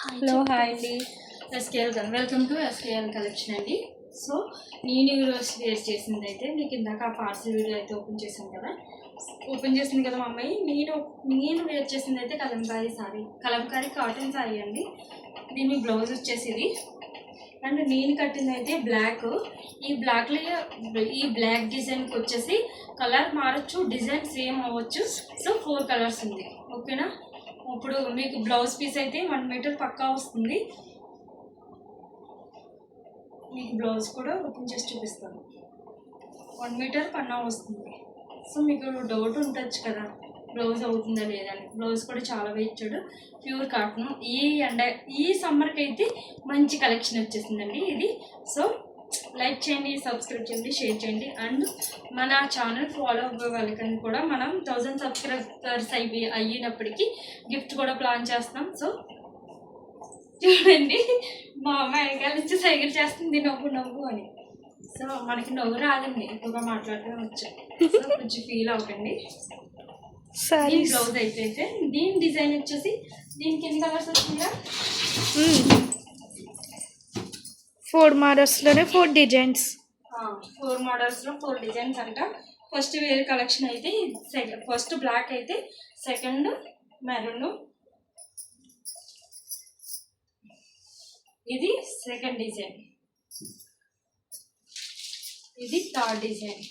Hello hi అండి, SKL welcome to SKL collection అండి. So నేను ఈరోజు వేర్ చేసింది అయితే మీకు ఇందాక ఆ పార్సల్ వీడియో అయితే ఓపెన్ చేసింది కదా మా అమ్మాయి. నేను వేర్ చేసింది అయితే కలంకారీ కాటన్ సారీ అండి. దీని బ్లౌజ్ వచ్చేసి అండ్ నేను కట్టింది అయితే బ్లాక్. ఈ బ్లాక్ డిజైన్కి వచ్చేసి కలర్ మారచ్చు, డిజైన్ సేమ్ అవ్వచ్చు. సో 4 కలర్స్ ఉంది, ఓకేనా. ఇప్పుడు మీకు బ్లౌజ్ పీస్ అయితే 1 మీటర్ పక్కా వస్తుంది. మీకు బ్లౌజ్ కూడా ఓపెన్ చేసి చూపిస్తాను. 1 మీటర్ పన్నా వస్తుంది. సో మీకు డౌట్ ఉండొచ్చు కదా బ్లౌజ్ అవుతుందా లేదని. బ్లౌజ్ కూడా చాలా ఇచ్చాడు, ప్యూర్ కాటన్. ఈ సమ్మర్కి అయితే మంచి కలెక్షన్ వచ్చేసిందండి ఇది. సో లైక్ చేయండి, సబ్స్క్రైబ్ చేయండి, షేర్ చేయండి. అండ్ మన ఛానల్ ఫాలో అవ్వే వాళ్ళకని కూడా మనం 1000 సబ్స్క్రైబర్స్ అయ్యినప్పటికీ గిఫ్ట్ కూడా ప్లాన్ చేస్తున్నాం. సో చూడండి, మా అమ్మాయి వెనకాల నుంచి సైకిల్ చేస్తుంది నవ్వు అని. సో మనకి నవ్వు రాదండి, ఎక్కువగా మాట్లాడటం వచ్చు. సో కొంచెం ఫీల్ అవ్వకండి. బ్లౌజ్ అయితే దీని డిజైన్ వచ్చేసి దీనికి ఎన్ని కలర్స్ వచ్చిందా? 4 మోడల్స్లోనే 4 డిజైన్స్. 4 మోడల్స్లో 4 డిజైన్స్ అంట. ఫస్ట్ వేరే కలెక్షన్ అయితే ఫస్ట్ బ్లాక్ అయితే, సెకండ్ మెరూన్, ఇది సెకండ్ డిజైన్, ఇది థర్డ్ డిజైన్.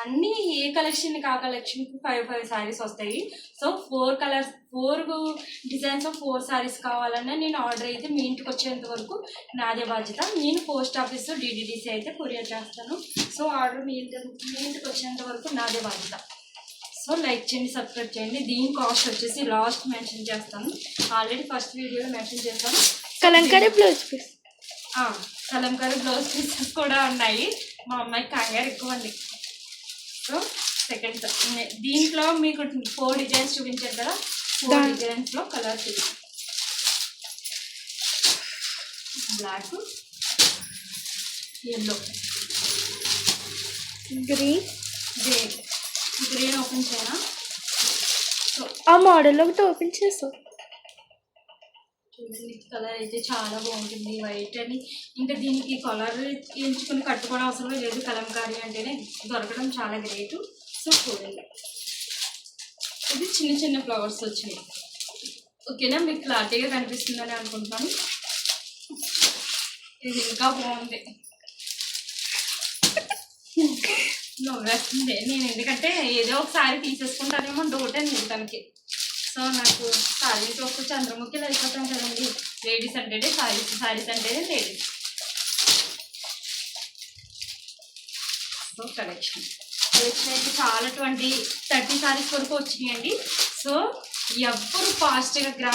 అన్నీ ఏ కలెక్షన్కి ఆ కలెక్షన్కి 5 శారీస్ వస్తాయి. సో 4 డిజైన్స్ 4 శారీస్ కావాలన్నా నేను ఆర్డర్ అయితే మీ ఇంటికి వచ్చేంత వరకు నాదే బాధ్యత. నేను పోస్ట్ ఆఫీస్ డిడిడిసి అయితే కొరియర్ చేస్తాను. సో ఆర్డర్ మీ ఇంటికి వచ్చేంత వరకు నాదే బాధ్యత. సో లైక్ చేయండి, సబ్స్క్రైబ్ చేయండి. దీని కాస్ట్ వచ్చేసి లాస్ట్ మెన్షన్ చేస్తాను. ఆల్రెడీ ఫస్ట్ వీడియోలో మెన్షన్ చేస్తాను. Kalamkari blouse piece, Kalamkari blouse pieces కూడా ఉన్నాయి. మా అమ్మాయికి కంగారు ఎక్కువ అండి. సో సెకండ్ దీంట్లో మీకు 4 డిజైన్స్ చూపించారు కదా, 4 డిజైన్స్లో colours black, yellow, green open చేయనా? సో ఆ మోడల్ ఒకటి ఓపెన్ చేసాం. చూడండి, కలర్ అయితే చాలా బాగుంటుంది, వైట్ అని. ఇంకా దీనికి కలర్ ఎంచుకుని కట్టుకోవడం అవసరమే లేదు. కలంకారీ అంటేనే దొరకడం చాలా గ్రేట్. సో చూడండి, ఇది చిన్న చిన్న ఫ్లవర్స్ వచ్చినాయి, ఓకేనా. మీకు క్లారిటీగా కనిపిస్తుందని అనుకుంటున్నాను. ఇది ఇంకా బాగుంది, నవ్వేస్తుంది నేను, ఎందుకంటే ఏదో ఒకసారి తీసేసుకుంటానేమో డౌట్ అని తనకి. సో నాకు శారీస్ ఒక చంద్రముఖి వెళ్ళిపోతాం కదండి. లేడీస్ అంటేనే శారీస్ అంటేనే లేడీస్. సో కలెక్షన్ అయితే చాలా 20-30 శారీస్ వరకు వచ్చినాయండి. సో ఎవరు ఫాస్ట్గా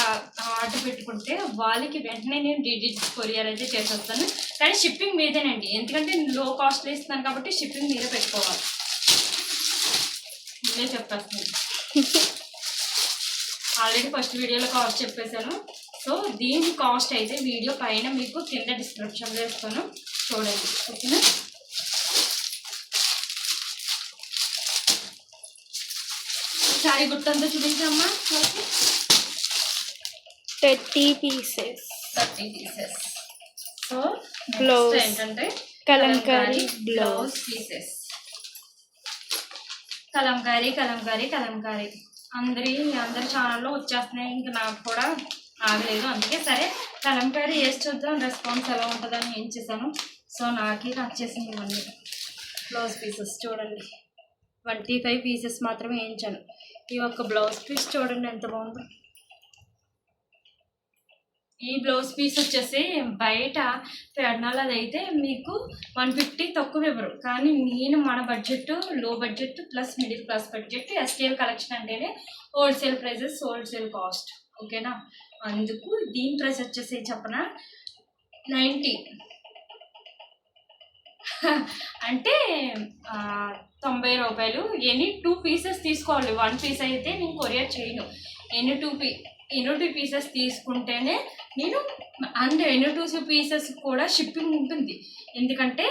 ఆర్డర్ పెట్టుకుంటే వాళ్ళకి వెంటనే నేను డిడిడి కొరియర్ అయితే చేసేస్తాను. కానీ షిప్పింగ్ మీదేనండి, ఎందుకంటే లో కాస్ట్లో ఇస్తున్నాను కాబట్టి షిప్పింగ్ మీదే పెట్టుకోవాలి. మీదే చెప్పేస్తాను. ఆల్రెడీ ఫస్ట్ వీడియోలో కాస్ట్ చెప్పేశాను. సో దీని కాస్ట్ అయితే వీడియో పైన మీకు కింద డిస్క్రిప్షన్లో ఇస్తాను, చూడండి, ఓకేనా. సారీ గుర్తంతా చూపించమ్మా. 30 పీసెస్. సో బ్లౌజ్ ఏంటంటే కలంకారీ బ్లౌజ్ పీసెస్. కలంకారీ అందరి ఛానల్లో వచ్చేస్తున్నాయి. ఇంకా నాకు కూడా ఆగలేదు, అందుకే సరే కలంకారీ వేసి చూద్దాం రెస్పాన్స్ ఎలా ఉంటుందని ఏం చేశాను. సో నాకే నచ్చేసింది ఇవన్నీ బ్లౌజ్ పీసెస్. చూడండి, 25 పీసెస్ మాత్రమే వేయించాను. ఈ ఒక్క బ్లౌజ్ పీస్ చూడండి ఎంత బాగుందో. ఈ బ్లౌజ్ పీస్ వచ్చేసి బయట పెడనాలు అదైతే మీకు 150 తక్కువ ఇవ్వరు. కానీ నేను మన బడ్జెట్, లో budget plus middle class budget, SKL collection అంటేనే హోల్సేల్ ప్రైజెస్, హోల్సేల్ కాస్ట్, ఓకేనా. అందుకు దీని ప్రైస్ వచ్చేసి చెప్పనా 90 అంటే 90 రూపాయలు. ఎనీ 2 పీసెస్ తీసుకోవాలి. 1 పీస్ అయితే నేను కొరియర్ చేయను. ఎనీ 2 పీసెస్ తీసుకుంటేనే నేను, అండ్ ఎనీ 2 పీసెస్ కూడా షిప్పింగ్ ఉంటుంది. ఎందుకంటే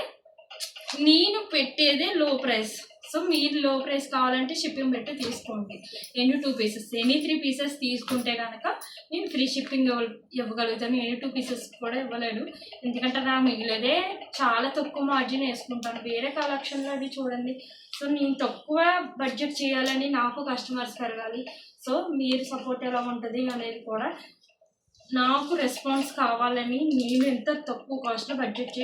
నేను పెట్టేదే లో ప్రైస్. సో మీరు లో ప్రైస్ కావాలంటే షిప్పింగ్ పెట్టి తీసుకోండి. ఎనీ 2 పీసెస్, ఎనీ 3 పీసెస్ తీసుకుంటే కనుక నేను ఫ్రీ షిప్పింగ్ ఇవ్వగలుగుతాను. ఎనీ 2 పీసెస్ కూడా ఇవ్వలేడు, ఎందుకంటే నా మిగిలేదే చాలా తక్కువ మార్జిన్ వేసుకుంటాను. వేరే కలెక్షన్లో అది చూడండి. సో నేను తక్కువ బడ్జెట్ చేయాలని నాకు కస్టమర్స్ పెరగాలి. సో మీరు సపోర్ట్ ఎలా ఉంటుంది అనేది కూడా నాకు రెస్పాన్స్ కావాలని నేను ఎంత తక్కువ కాస్ట్లో బడ్జెట్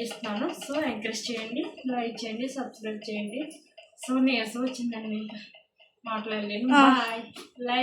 ఇస్తున్నాను. సో ఎంకరేజ్ చేయండి, లైక్ చేయండి, సబ్స్క్రైబ్ చేయండి. సో నీరసం వచ్చిందండి, మాట్లాడలేను. బాయ్. లైక్